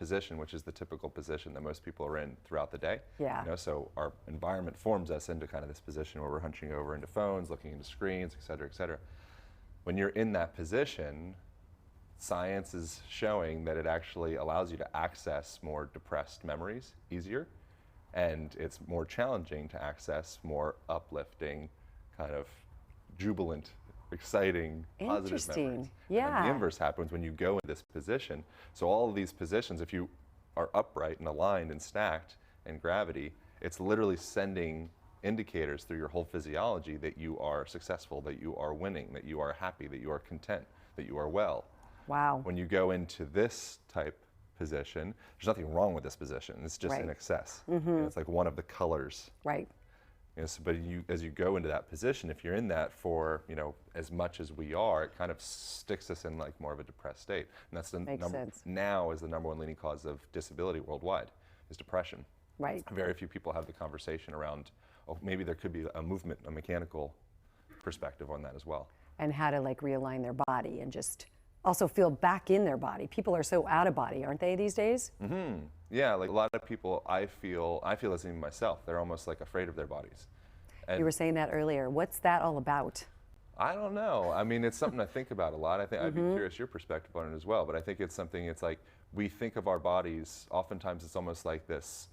position, which is the typical position that most people are in throughout the day. Yeah. So our environment forms us into kind of this position where we're hunching over into phones, looking into screens, et cetera, et cetera. When you're in that position, science is showing that it actually allows you to access more depressed memories easier, and it's more challenging to access more uplifting, kind of jubilant, exciting, positive memories. Yeah. And the inverse happens when you go in this position. So all of these positions, if you are upright and aligned and stacked in gravity, it's literally sending indicators through your whole physiology that you are successful, that you are winning, that you are happy, that you are content, that you are well. Wow. When you go into this type position, there's nothing wrong with this position. It's just Right. in excess. It's like one of the colors. Right. But as you go into that position, if you're in that for as much as we are, it kind of sticks us in like more of a depressed state. And that's the now is the number one leading cause of disability worldwide, is depression. Right. Very few people have the conversation around, oh, maybe there could be a movement, a mechanical perspective on that as well. And how to like realign their body and just also feel back in their body. People are so out of body, aren't they, these days? Yeah, like a lot of people, I feel this even myself. They're almost like afraid of their bodies. And You were saying that earlier. What's that all about? I don't know. I mean, it's something I think about a lot. I think I'd be curious your perspective on it as well. But I think it's something. It's like we think of our bodies. Oftentimes, it's almost like this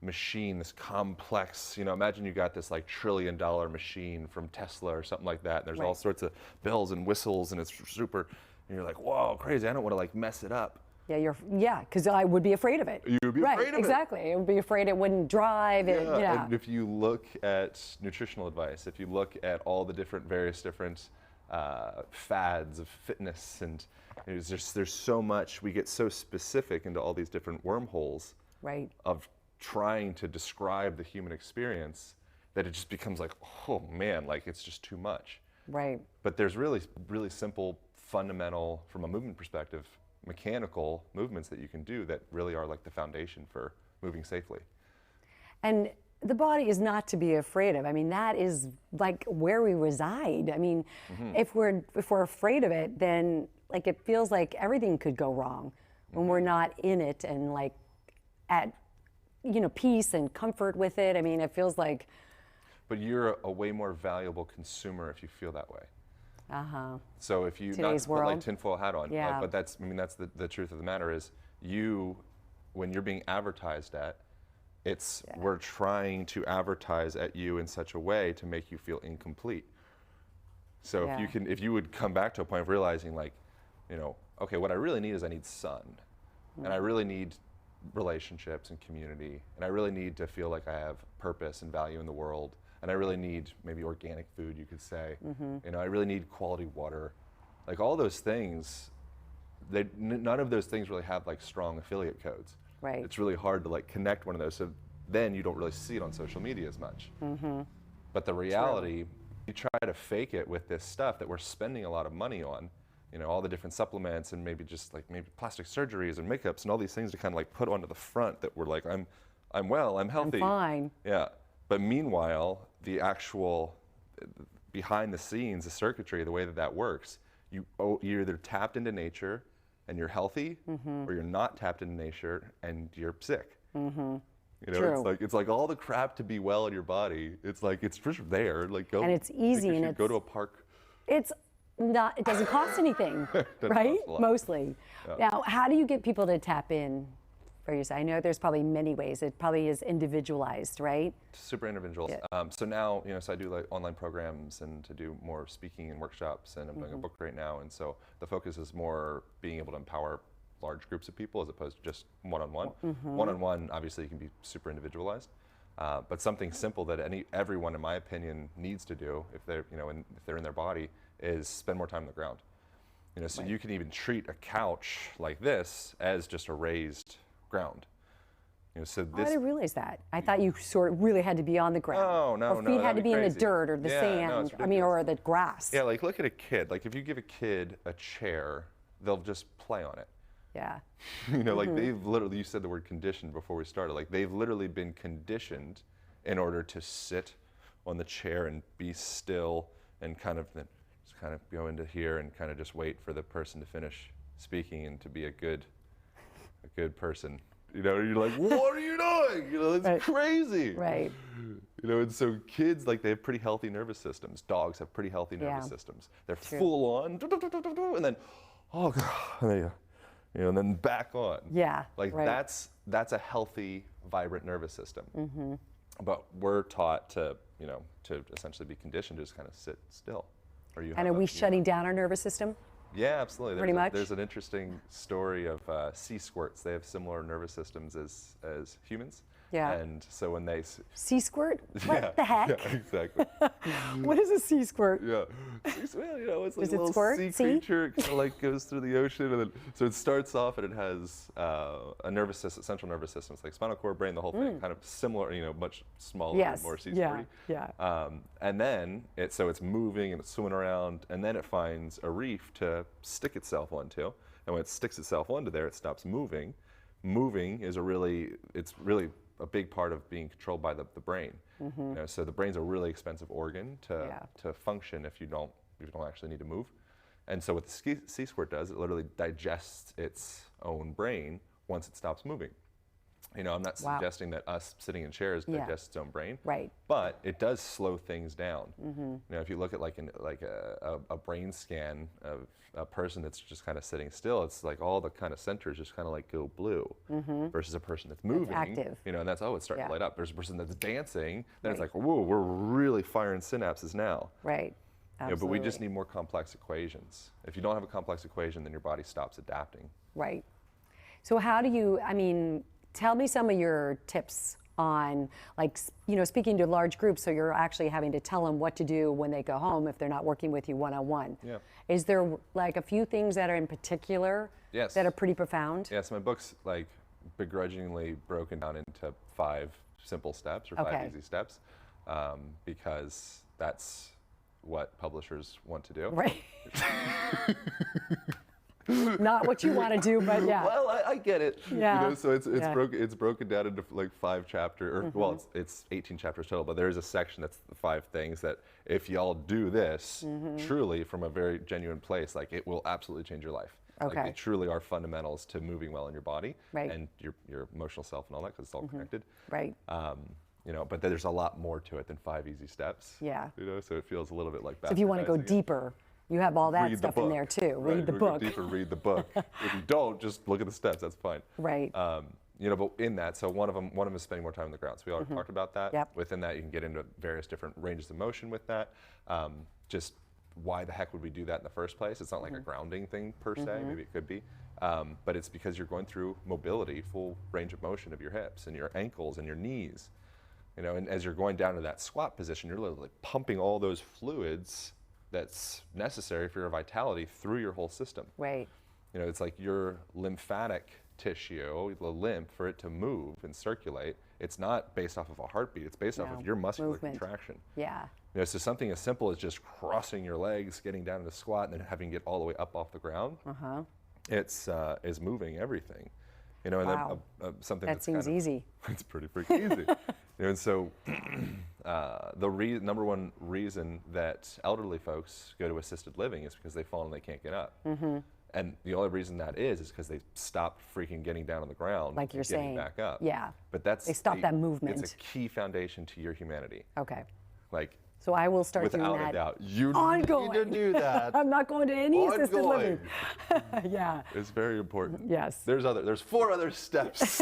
machine, this complex. Imagine you got this like $1 trillion machine from Tesla or something like that. And there's all sorts of bells and whistles, and it's super. And you're like, whoa, crazy! I don't want to like mess it up. Yeah, because I would be afraid of it. You would be afraid of it. Exactly. I would be afraid it wouldn't drive. Yeah. And if you look at nutritional advice, if you look at all the various different fads of fitness, and there's so much, we get so specific into all these different wormholes of trying to describe the human experience that it just becomes like, oh man, like it's just too much. Right. But there's really, really simple, fundamental, from a movement perspective, mechanical movements that you can do that really are like the foundation for moving safely. And the body is not to be afraid of. I mean, that is like where we reside. I mean, if we're afraid of it, then like it feels like everything could go wrong when we're not in it and like at peace and comfort with it. I mean, it feels like. But you're a way more valuable consumer if you feel that way. So if you Today's not world. put like tinfoil hat on, Yeah. but that's the truth of the matter is when you're being advertised at, we're trying to advertise at you in such a way to make you feel incomplete. So if you would come back to a point of realizing like, okay, what I really need is I need sun, and I really need relationships and community, and I really need to feel like I have purpose and value in the world. And I really need maybe organic food, you could say. I really need quality water. Like all those things, none of those things really have like strong affiliate codes. Right. It's really hard to like connect one of those. So then you don't really see it on social media as much. But the reality, you try to fake it with this stuff that we're spending a lot of money on. All the different supplements and maybe just like maybe plastic surgeries and makeups and all these things to kind of like put onto the front that we're like, I'm well, I'm healthy. I'm fine. Yeah. But meanwhile, the actual behind the scenes, the circuitry, the way that works, you're either tapped into nature and you're healthy, or you're not tapped into nature and you're sick. True. It's like all the crap to be well in your body. It's like it's just there. Like go. And it's easy and go to a park. It doesn't cost anything, right? Cost a lot. Mostly. Yeah. Now, how do you get people to tap in for yourself? I know there's probably many ways. It probably is individualized, right? Super individuals. Yeah. So now, so I do like online programs and to do more speaking and workshops, and I'm doing a book right now. And so the focus is more being able to empower large groups of people as opposed to just one-on-one. One-on-one, obviously, can be super individualized. But something simple that everyone, in my opinion, needs to do if they're, if they're in their body, is spend more time on the ground. So you can even treat a couch like this as just a raised ground. So this. I didn't realize that. I thought you sort of really had to be on the ground. No, or feet had to be in the dirt or the sand. No, or the grass. Yeah, like look at a kid. Like if you give a kid a chair, they'll just play on it. Yeah. Like they've literally, you said the word conditioned before we started, like they've literally been conditioned in order to sit on the chair and be still and kind of go into here and kind of just wait for the person to finish speaking and to be a good a good person. You're like, what are you doing? It's Right. crazy. Right. And so kids, like, they have pretty healthy nervous systems. Dogs have pretty healthy nervous Yeah. systems. They're True. full on, and then, oh God, and then, and then back on. Yeah. Like right. that's a healthy, vibrant nervous system. But we're taught to, to essentially be conditioned to just kind of sit still. And are we shutting down our nervous system? Yeah, absolutely. Pretty much? There's an interesting story of sea squirts. They have similar nervous systems as humans. Yeah. And so when they Sea squirt? What the heck? Yeah, exactly. What is a sea squirt? Yeah. Well, it's like Does a it little squirt? sea See? creature. It kind of like goes through the ocean, and then so it starts off and it has a nervous system, central nervous system. It's like spinal cord, brain, the whole thing, kind of similar, much smaller, Yes. and more sea Yeah. squirty. Yeah. And then it's moving and it's swimming around, and then it finds a reef to stick itself onto. And when it sticks itself onto there, it stops moving. Moving is it's really a big part of being controlled by the brain. So the brain's a really expensive organ to function if you don't actually need to move. And so what the sea squirt does, it literally digests its own brain once it stops moving. I'm not Wow. suggesting that us sitting in chairs digest its own brain, Right. but it does slow things down. If you look at like a brain scan of a person that's just kind of sitting still, it's like all the kind of centers just kind of like go blue, versus a person that's moving, active. and that's it's starting Yeah. to light up. There's a person that's dancing, then it's Right. like, whoa, we're really firing synapses now. Right. But we just Absolutely. need more complex equations. If you don't have a complex equation, then your body stops adapting. Right. So how do you, tell me some of your tips on, like, speaking to large groups, so you're actually having to tell them what to do when they go home if they're not working with you one-on-one. Yeah. Is there like a few things that are in particular Yes. that are pretty profound? Yes, my book's like begrudgingly broken down into 5 simple steps or 5 Okay. easy steps, because that's what publishers want to do. Right. Not what you want to do, but yeah. Well, I get it. Yeah. So it's Yeah. it's broken down into like 5 chapters, or well, it's 18 chapters total. But there is a section that's the 5 things that if y'all do this truly from a very genuine place, like it will absolutely change your life. Like Okay. they truly are fundamentals to moving well in your body Right. and your emotional self and all that, because it's all connected. Right. But there's a lot more to it than 5 easy steps. Yeah. So it feels a little bit like So if you want to go bastardizing it. deeper, you have all that Read the stuff in book. there too. Right, Read the if you wanna book. go deeper, read the book. If you don't, just look at the steps. That's fine. Right. But in that, so one of them is spending more time on the ground. So we already talked about that. Yep. Within that, you can get into various different ranges of motion with that. Just why the heck would we do that in the first place? It's not like a grounding thing per se. Maybe it could be. But it's because you're going through mobility, full range of motion of your hips and your ankles and your knees. And as you're going down to that squat position, you're literally pumping all those fluids that's necessary for your vitality through your whole system. Right. It's like your lymphatic tissue, the lymph, for it to move and circulate, it's not based off of a heartbeat, it's based off No, of your muscular movement. contraction. Yeah. So something as simple as just crossing your legs, getting down to the squat, and then having to get all the way up off the ground, it's is moving everything. And Wow. then something That that's seems kind of, easy. it's pretty freaking easy. And so the number one reason that elderly folks go to assisted living is because they fall and they can't get up. And the only reason that is because they stopped freaking getting down on the ground Like you're and getting saying. back up. Yeah. But that's They stop that movement. It's a key foundation to your humanity. Okay. Like So I will start doing without that. a doubt, you ongoing. need to do that. I'm not going to any assisted living. Ongoing. Yeah. It's very important. Yes. There's 4 other steps.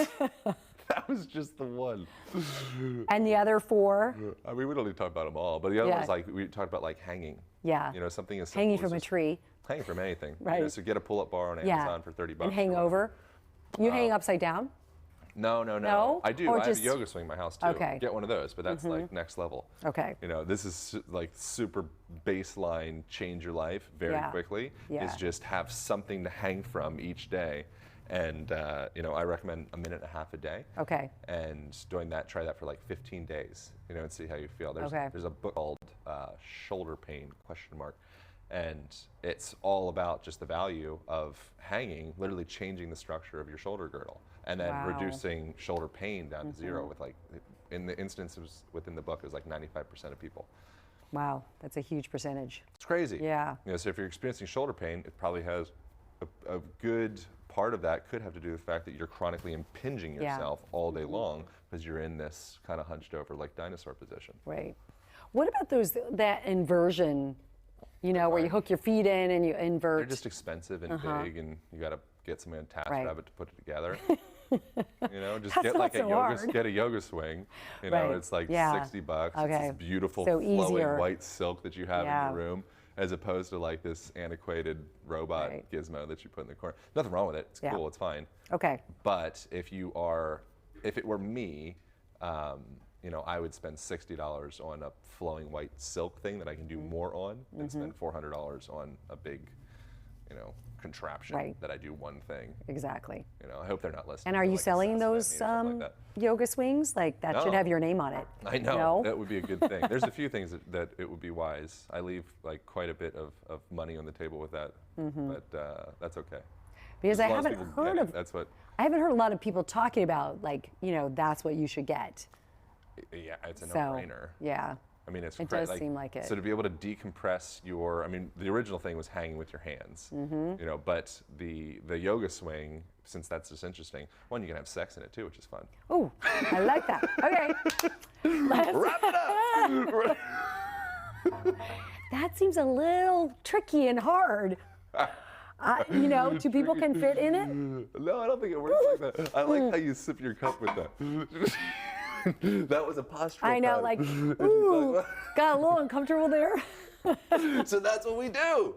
That was just the one. And the other 4? I mean, we don't need to talk about them all, but the other Yeah. one's like we talked about, like hanging. Yeah. Something as simple Hanging as from a just tree. hanging from anything. Right. So get a pull-up bar on Yeah. Amazon for $30. And hang or whatever. over. You hang upside down? No. No? I do. Or I have just- a yoga swing in my house too. Okay. Get one of those, but that's like next level. Okay. This is like super baseline, change your life very Yeah. quickly. Yeah. Is just have something to hang from each day. And I recommend a minute and a half a day. Okay. And doing that, try that for like 15 days, and see how you feel. Okay. There's a book called Shoulder Pain ? And it's all about just the value of hanging, literally changing the structure of your shoulder girdle, and then Wow. reducing shoulder pain down to 0 with like, in the instances within the book, it was like 95% of people. Wow. That's a huge percentage. It's crazy. Yeah. So if you're experiencing shoulder pain, it probably has a good part of that could have to do with the fact that you're chronically impinging Yeah. yourself all day long because you're in this kind of hunched over like dinosaur position. Right. What about that inversion, where you hook your feet in and you invert? They're just expensive and big, and you got to get some on TaskRabbit to put it together. Just That's get not like so hard. get a yoga swing. Right. It's like Yeah. $60. It's Okay. this beautiful So flowing easier. white silk that you have Yeah. in your room, as opposed to like this antiquated robot Right. gizmo that you put in the corner. Nothing wrong with it. It's Yeah. cool. It's fine. Okay. But if it were me, I would spend $60 on a flowing white silk thing that I can do more on than spend $400 on a big, contraption Right. that I do one thing. Exactly. I hope they're not listening. And are They're, you like, selling assassinate those me or something like that. yoga swings? Like that should No. have your name on it. I know. No? That would be a good thing. There's a few things that it would be wise. I leave like quite a bit of money on the table with that, but that's okay. Because As I long as haven't people heard get of it, that's what. I haven't heard a lot of people talking about that's what you should get. Yeah, it's a So no-brainer. yeah. I mean, it's It does seem like it. So to be able to decompress the original thing was hanging with your hands, but the yoga swing, since that's just interesting, one, you can have sex in it too, which is fun. Oh, I like that. Okay. Wrap it up! That seems a little tricky and hard. Two people can fit in it? No, I don't think it works like that. I like how you sip your cup with that. That was a postural I know, pad. like, ooh, got a little uncomfortable there. So that's what we do.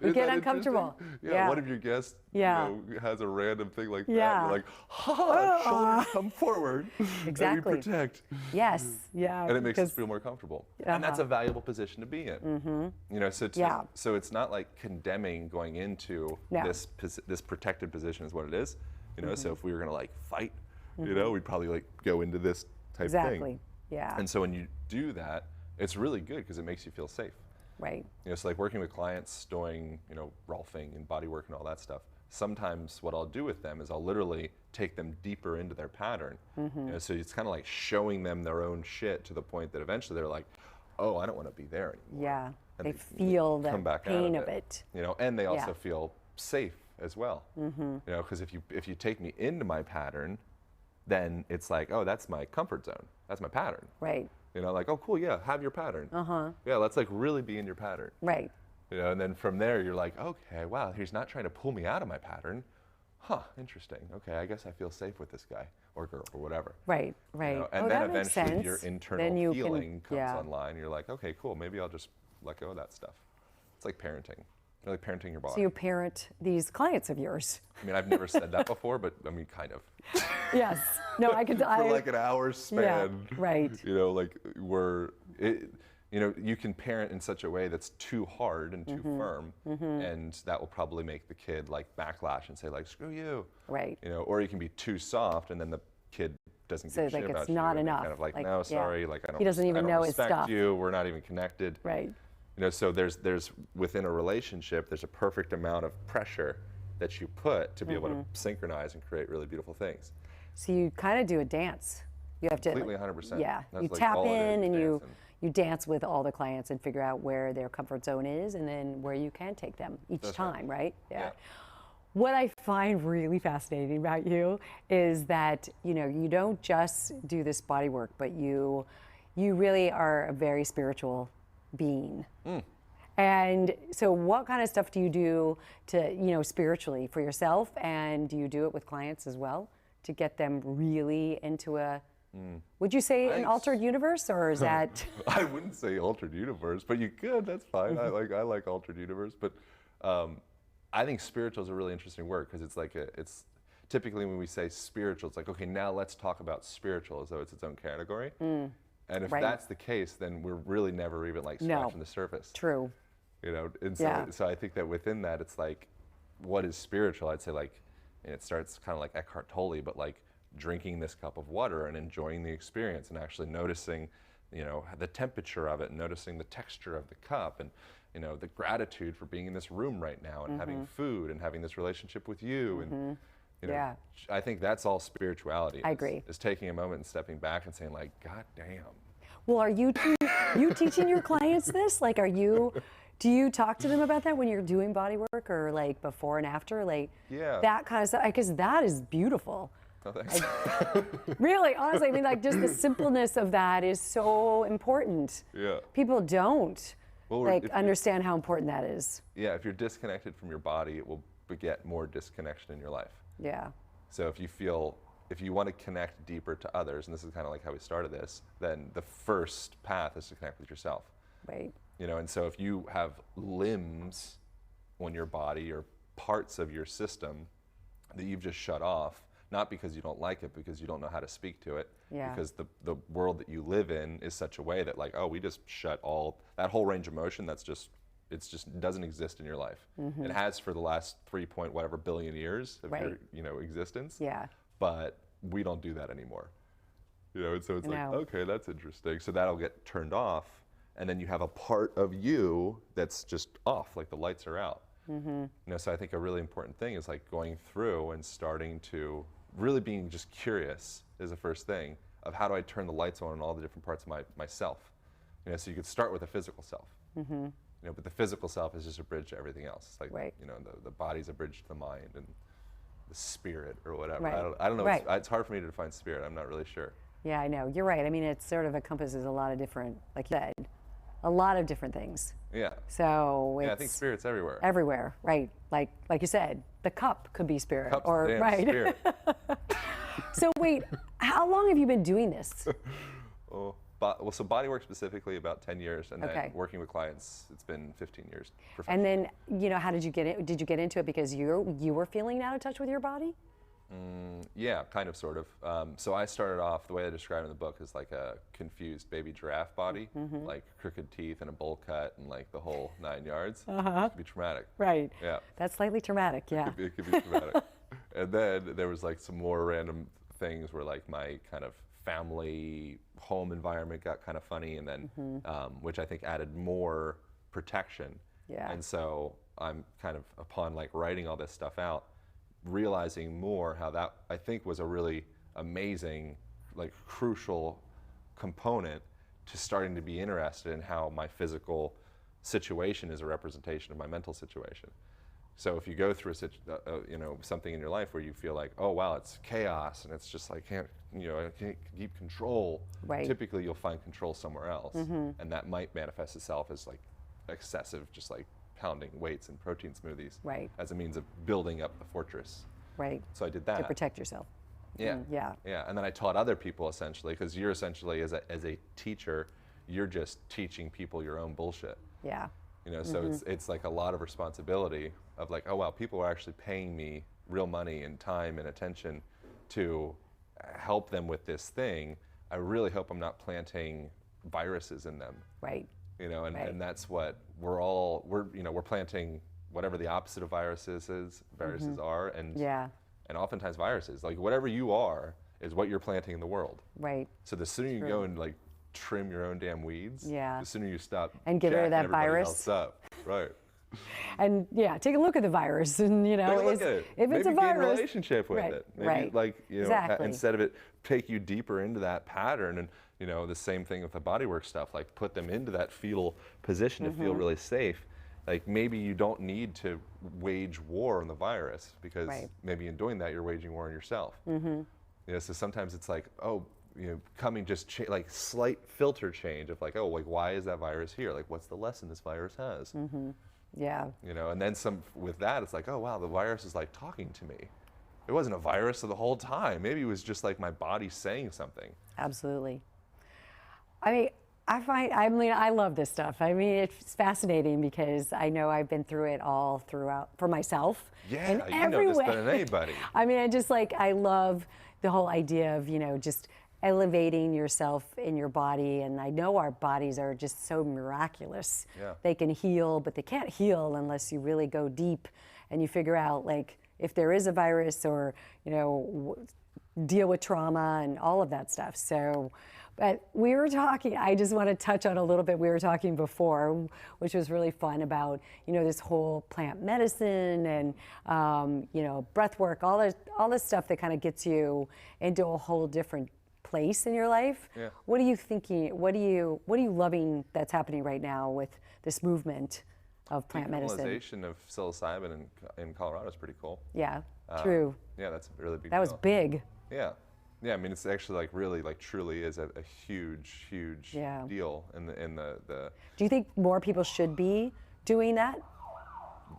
We get uncomfortable. Yeah, one of your guests has a random thing like that. Yeah. You're like, shoulders come forward. Exactly. And we protect. Yes, yeah. And it makes us feel more comfortable. And that's a valuable position to be in. So it's not like condemning going into this protected position is what it is. So if we were going to like fight, we'd probably like go into this type thing. Exactly, yeah. And so when you do that, it's really good because it makes you feel safe. Right. So like working with clients doing, rolfing and body work and all that stuff. Sometimes what I'll do with them is I'll literally take them deeper into their pattern. So it's kind of like showing them their own shit to the point that eventually they're like, oh, I don't want to be there anymore. Yeah. And They feel the come back out pain of it. And they also feel safe as well. Because if you take me into my pattern, then it's like, oh, that's my comfort zone. That's my pattern. Right. Like, oh, cool, yeah, have your pattern. Yeah, let's like really be in your pattern. Right. And then from there, you're like, okay, wow, he's not trying to pull me out of my pattern. Huh, interesting. Okay, I guess I feel safe with this guy or girl or whatever. Right, right. And then that makes eventually sense. your Then internal you healing can, comes online. You're like, okay, cool, maybe I'll just let go of that stuff. It's like parenting. You're like parenting your body. So you parent these clients of yours. I mean, I've never said that before, but I mean, kind of. Yes. No, I could. For like an hour span. Yeah, right. You can parent in such a way that's too hard and too firm, and that will probably make the kid like backlash and say like, screw you. Right. Or you can be too soft, and then the kid doesn't So give a like shit it's about you. not and they enough. kind of like, Like, no, yeah. sorry, like I don't. He doesn't even I don't know his respect stuff. you. We're not even connected. Right. So there's within a relationship, there's a perfect amount of pressure that you put to be able to synchronize and create really beautiful things. So you kind of do a dance. You have to Completely 100%. Yeah. That's You like tap all it in is, and you dancing. dance with all the clients and figure out where their comfort zone is and then where you can take them each That's right. time, right? Yeah. What I find really fascinating about you is that, you don't just do this body work, but you really are a very spiritual being. And so what kind of stuff do you do to, spiritually for yourself, and do you do it with clients as well to get them really into would you say an altered universe, or is that? I wouldn't say altered universe, but you could, that's fine. I like altered universe, but I think spiritual is a really interesting word because it's like it's typically when we say spiritual, it's like, okay, now let's talk about spiritual as though it's its own category. And if Right. that's the case, then we're really never even like scratching the surface. True. And so, Yeah. so I think that within that, it's like, what is spiritual? I'd say like, and it starts kind of like Eckhart Tolle, but like drinking this cup of water and enjoying the experience and actually noticing, the temperature of it, and noticing the texture of the cup, and the gratitude for being in this room right now and having food and having this relationship with you, and Yeah. I think that's all spirituality. I agree. Is taking a moment and stepping back and saying like, God damn. Well, are you teaching your clients this? Like, are you Do you talk to them about that when you're doing body work, or like before and after, like Yeah. that kind of stuff? Because that is beautiful. Oh, thanks. Really, honestly, I mean, like just the simpleness of that is so important. Yeah. People don't Well, like understand how important that is. Yeah, if you're disconnected from your body, it will beget more disconnection in your life. Yeah. So if you want to connect deeper to others, and this is kind of like how we started this, then the first path is to connect with yourself. Right. You know, and so if you have limbs on your body or parts of your system that you've just shut off, not because you don't like it, because you don't know how to speak to it, Yeah. because the world that you live in is such a way that like, oh, we just shut all, that whole range of motion, it's just doesn't exist in your life. It has for the last 3 point whatever billion years of Right. your, existence. Yeah. But we don't do that anymore. You know, and so it's like, No. okay, that's interesting. So that'll get turned off, and then you have a part of you that's just off, like the lights are out. You know, so I think a really important thing is like going through and starting to really being just curious is the first thing of how do I turn the lights on in all the different parts of myself. You know, so you could start with the physical self. You know, but the physical self is just a bridge to everything else. It's like, Right. you know, the body's a bridge to the mind and the spirit or whatever. Right. I don't know. Right. It's hard for me to define spirit. I'm not really sure. Yeah, I know. You're right. I mean, it sort of encompasses a lot of different, like you said, a lot of different things. Yeah. So it's Yeah, I think spirit's everywhere. everywhere, right? Like you said, the cup could be spirit, Cup's or the damn right. spirit. So wait, how long have you been doing this? Oh, so bodywork specifically about 10 years, and Okay. then working with clients, it's been 15 years. And then, how did you get it? Did you get into it because you were feeling out of touch with your body? Yeah, kind of, sort of. So I started off, the way I describe it in the book, is like a confused baby giraffe body, like crooked teeth and a bowl cut and like the whole 9 yards. It could be traumatic. Right. Yeah. That's slightly traumatic, yeah. It could be traumatic. And then there was like some more random things where like my kind of family home environment got kind of funny, and then which I think added more protection. Yeah. And so I'm kind of, upon like writing all this stuff out, realizing more how that I think was a really amazing, like crucial component to starting to be interested in how my physical situation is a representation of my mental situation. So if you go through something in your life where you feel like, oh wow, it's chaos and it's just like I can't keep control. Right. Typically, you'll find control somewhere else, and that might manifest itself as like excessive, just like pounding weights and protein smoothies, Right. as a means of building up the fortress. Right. So I did that. To protect yourself. Yeah. Yeah. Yeah. And then I taught other people, essentially, because you're essentially, as a teacher, you're just teaching people your own bullshit. Yeah. You know, so it's like a lot of responsibility of like, oh wow, people are actually paying me real money and time and attention to help them with this thing. I really hope I'm not planting viruses in them. Right. You know, and, Right. and that's what we're planting whatever the opposite of viruses are, and Yeah. and oftentimes viruses, like whatever you are is what you're planting in the world. Right. So the sooner you go and like trim your own damn weeds, Yeah. the sooner you stop And get rid of jacking that everybody virus. else up. Right. And yeah, take a look at the virus, and Take a look at it. if Maybe it's a be in a virus, relationship with Right, it. Maybe right. like Exactly. instead of it take you deeper into that pattern, and the same thing with the bodywork stuff. Like put them into that fetal position to feel really safe. Like maybe you don't need to wage war on the virus, because Right. maybe in doing that you're waging war on yourself. So sometimes it's like, coming like slight filter change of like, oh, like why is that virus here? Like what's the lesson this virus has? Yeah. And then some with that, it's like, oh wow, the virus is like talking to me. It wasn't a virus the whole time. Maybe it was just like my body saying something. Absolutely. I love this stuff. I mean, it's fascinating because I know I've been through it all throughout for myself. Yeah, in you every know this way. better than anybody. I mean, I love the whole idea of, just elevating yourself in your body. And I know our bodies are just so miraculous. Yeah. They can heal, but they can't heal unless you really go deep and you figure out, like, if there is a virus or, deal with trauma and all of that stuff. So, but we were talking, I just want to touch on a little bit, we were talking before, which was really fun about, this whole plant medicine and, breath work, all this stuff that kind of gets you into a whole different place in your life. Yeah. What are you thinking, what are you loving that's happening right now with this movement of plant medicine. Decriminalization of psilocybin in Colorado is pretty cool. Yeah, true. Yeah, that's a really big That was deal. big. Yeah. Yeah, I mean, it's actually like really, like truly is a huge, huge Yeah. deal in the Do you think more people should be doing that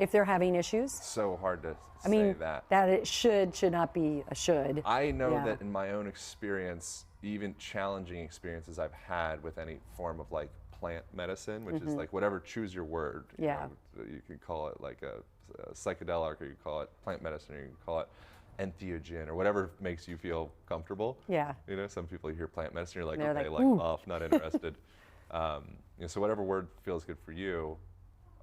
if they're having issues? so hard to I mean, say that. that it should not be a should. I know Yeah. that in my own experience, even challenging experiences I've had with any form of like plant medicine, which is like whatever, choose your word. Yeah. You can call it like a psychedelic, or you can call it plant medicine, or you can call it entheogen, or whatever makes you feel comfortable. Yeah. You know, some people hear plant medicine, you're like, They're okay, like, like "Ooh." off, not interested. So whatever word feels good for you.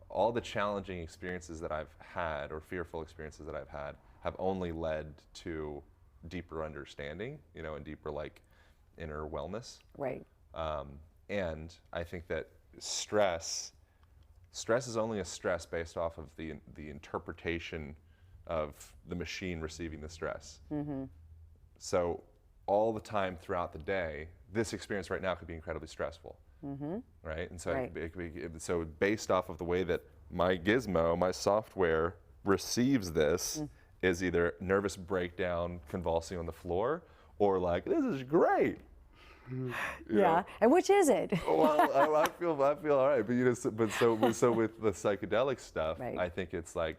All the challenging experiences that I've had, or fearful experiences that I've had, have only led to deeper understanding, and deeper like inner wellness. Right. And I think that stress is only a stress based off of the interpretation of the machine receiving the stress. So all the time throughout the day, this experience right now could be incredibly stressful, right? And so Right. so based off of the way that my gizmo, my software receives this, is either nervous breakdown, convulsing on the floor, or like, this is great. You Yeah. know? And which is it? Well, I feel all right, but so with the psychedelic stuff, Right. I think it's like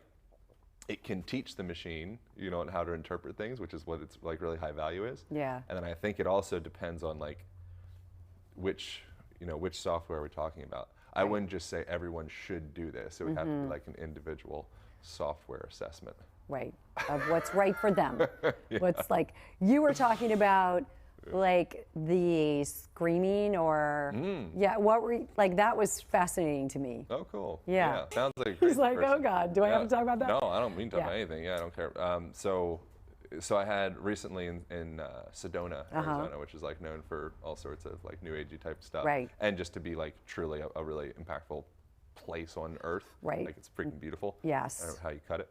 it can teach the machine, on how to interpret things, which is what it's like really high value is. Yeah. And then I think it also depends on like which software we're talking about. I wouldn't just say everyone should do this. It would have to be like an individual software assessment. Right. Of what's right for them. What's like, you were talking about like the screaming or, yeah, what were you, like, that was fascinating to me. Oh, cool. Yeah. Sounds like a He's crazy like, oh person. God, do I have to talk about that? No, I don't mean to talk Yeah. about anything. Yeah, I don't care. So I had recently in Sedona, Arizona, which is like known for all sorts of like new agey type stuff. Right. And just to be like truly a really impactful place on earth. Right. Like it's freaking beautiful. Yes. I don't know how you cut it.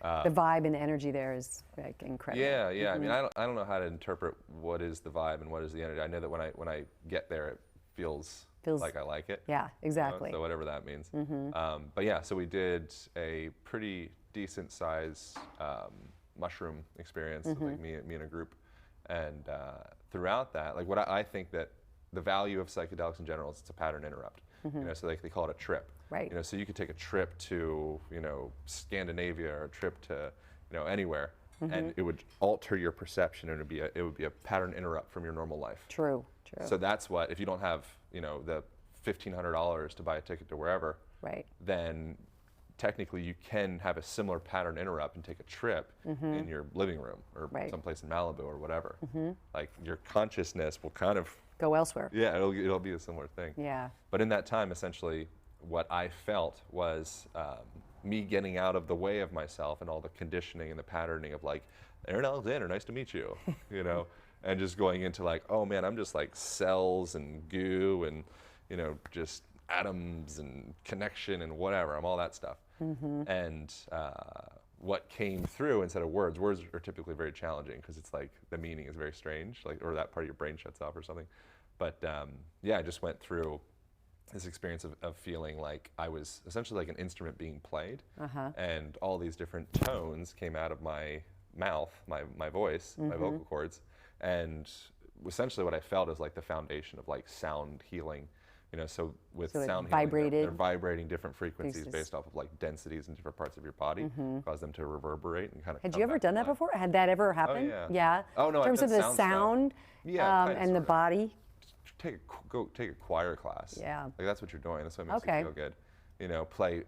The vibe and the energy there is like incredible. Yeah, yeah. I mean, I don't know how to interpret what is the vibe and what is the energy. I know that when I get there, it feels like I like it. Yeah, exactly. So whatever that means. But yeah, so we did a pretty decent size mushroom experience, like me and a group, and throughout that, like what I think that the value of psychedelics in general is it's a pattern interrupt. So they call it a trip. Right. So you could take a trip to Scandinavia, or a trip to anywhere, and it would alter your perception, and it would be a pattern interrupt from your normal life. True. So that's what, if you don't have the $1,500 to buy a ticket to wherever, Right. then technically you can have a similar pattern interrupt and take a trip in your living room, or Right. someplace in Malibu or whatever. Like your consciousness will kind of, Go elsewhere. yeah, it'll be a similar thing. Yeah. But in that time, essentially, what I felt was me getting out of the way of myself and all the conditioning and the patterning of like, Aaron Alexander, nice to meet you, and just going into like, oh man, I'm just like cells and goo and just atoms and connection and whatever. I'm all that stuff. And what came through instead of words are typically very challenging because it's like the meaning is very strange, like, or that part of your brain shuts off or something. But yeah, I just went through this experience of feeling like I was essentially like an instrument being played, and all these different tones came out of my mouth, my voice, my vocal cords, and essentially what I felt is like the foundation of like sound healing. So with So it sound healing, vibrated. they're vibrating different frequencies Frequencies. based off of like densities in different parts of your body, cause them to reverberate and kind of. Had you ever done that before? Had that ever happened? yeah. Oh, no, In terms I've of done the sound stuff. sound, Yeah, kinda, and the sorta. body. Go take a choir class. Yeah. Like that's what you're doing. That's what makes Okay. you feel good. Play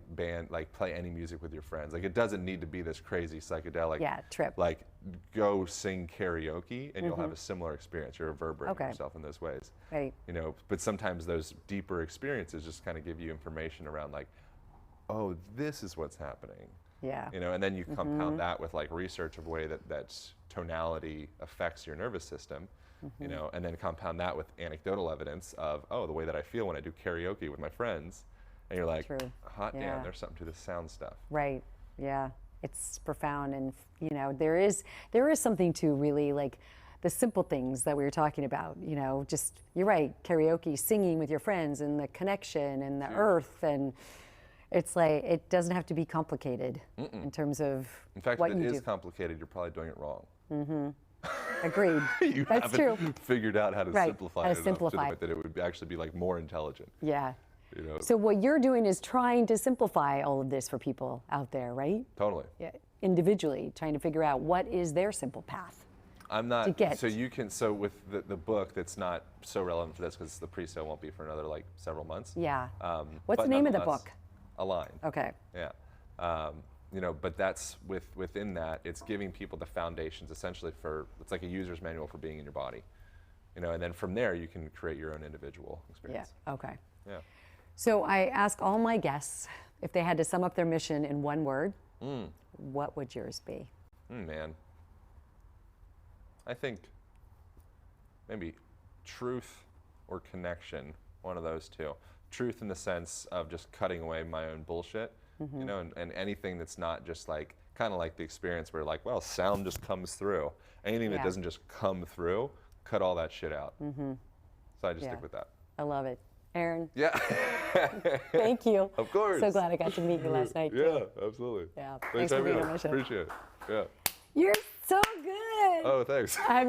any music with your friends. Like it doesn't need to be this crazy psychedelic. Yeah, trip. Like go sing karaoke and you'll have a similar experience. You're reverberating Okay. yourself in those ways. Right. But sometimes those deeper experiences just kind of give you information around like, oh, this is what's happening. Yeah. And then you compound that with like research of the way that tonality affects your nervous system, and then compound that with anecdotal evidence of, oh, the way that I feel when I do karaoke with my friends, and you're like, True. hot Yeah. damn, there's something to this sound stuff. Right. Yeah. It's profound, and there is something to really like the simple things that we were talking about. Just you're right, karaoke, singing with your friends, and the connection, and the earth, and It's like it doesn't have to be complicated in terms of In fact, what if it you is do. complicated, you're probably doing it wrong. Agreed. You That's haven't true. figured out how to Right, simplify how to it enough to the simplify. point that it would actually be like more intelligent. Yeah. You know? So what you're doing is trying to simplify all of this for people out there, right? Totally. Yeah. Individually, trying to figure out what is their simple path. I'm not. To get. So you can. So with the book, that's not so relevant for this because the pre-sale won't be for another like several months. Yeah. What's But the name of the nonetheless, book? Align. Okay. Yeah. You know, but that's within that, it's giving people the foundations essentially for, it's like a user's manual for being in your body. You know, and then from there you can create your own individual Yeah. experience. Okay. Yeah. So I ask all my guests if they had to sum up their mission in one word, what would yours be? Man. I think maybe truth or connection, one of those two. Truth in the sense of just cutting away my own bullshit, you know, and anything that's not just like, kind of like the experience where like, well, sound just comes through. Anything that Yeah. doesn't just come through, cut all that shit out. So I just Yeah. stick with that. I love it. Aaron, Yeah. thank you. Of course. So glad I got to meet you last night. Yeah, Too. absolutely. Yeah. Thanks Thanks for for having being me on my show. Appreciate it. Yeah. You're so good. Oh, thanks. I'm